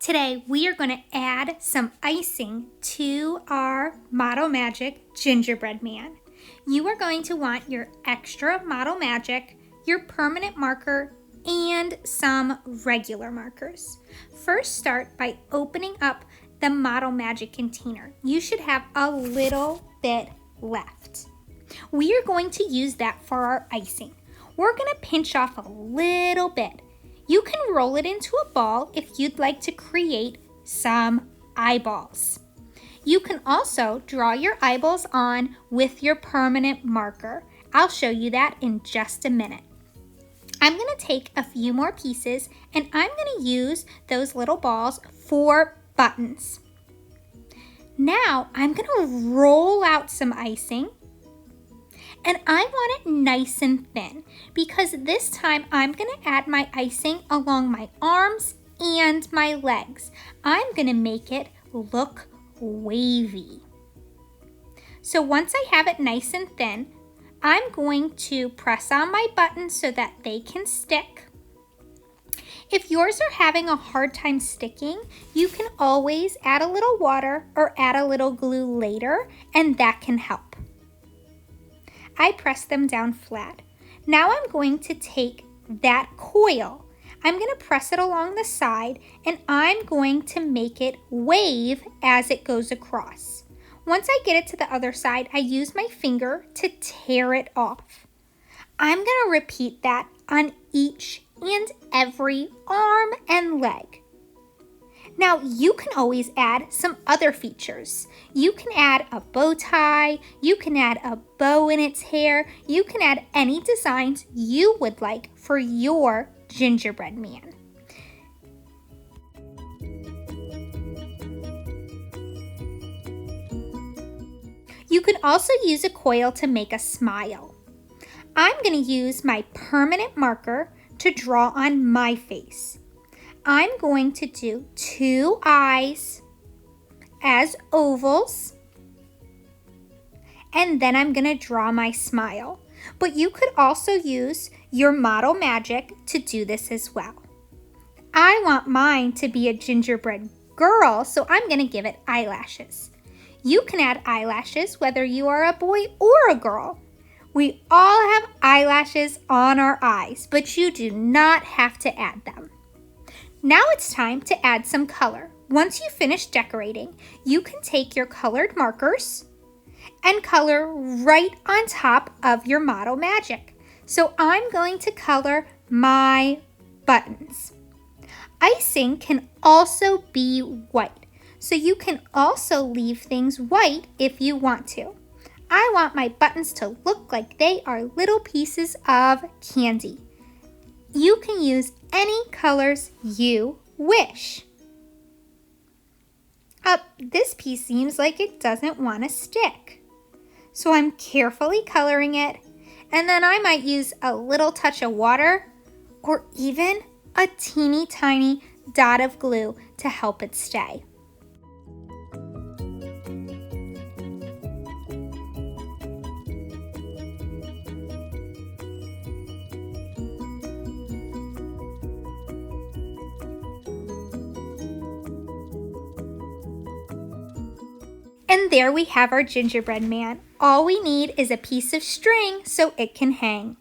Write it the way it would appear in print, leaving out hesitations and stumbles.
Today we are going to add some icing to our Model Magic Gingerbread Man. You are going to want your extra Model Magic, your permanent marker, and some regular markers. First, start by opening up the Model Magic container. You should have a little bit left. We are going to use that for our icing. We're going to pinch off a little bit. You can roll it into a ball if you'd like to create some eyeballs. You can also draw your eyeballs on with your permanent marker. I'll show you that in just a minute. I'm going to take a few more pieces and I'm going to use those little balls for buttons. Now I'm going to roll out some icing. And I want it nice and thin because this time I'm going to add my icing along my arms and my legs. I'm going to make it look wavy. So once I have it nice and thin, I'm going to press on my buttons so that they can stick. If yours are having a hard time sticking, you can always add a little water or add a little glue later, and that can help. I press them down flat. Now I'm going to take that coil. I'm going to press it along the side and I'm going to make it wave as it goes across. Once I get it to the other side, I use my finger to tear it off. I'm going to repeat that on each and every arm and leg. Now, you can always add some other features. You can add a bow tie, you can add a bow in its hair, you can add any designs you would like for your gingerbread man. You could also use a coil to make a smile. I'm going to use my permanent marker to draw on my face. I'm going to do 2 eyes as ovals, and then I'm going to draw my smile. But you could also use your Model Magic to do this as well. I want mine to be a gingerbread girl, so I'm going to give it eyelashes. You can add eyelashes whether you are a boy or a girl. We all have eyelashes on our eyes, but you do not have to add them. Now it's time to add some color. Once you finish decorating, you can take your colored markers and color right on top of your Model Magic. So I'm going to color my buttons. Icing can also be white, so you can also leave things white if you want to. I want my buttons to look like they are little pieces of candy. You can use any colors you wish. This piece seems like it doesn't want to stick. So I'm carefully coloring it, and then I might use a little touch of water or even a teeny tiny dot of glue to help it stay. And there we have our gingerbread man. All we need is a piece of string so it can hang.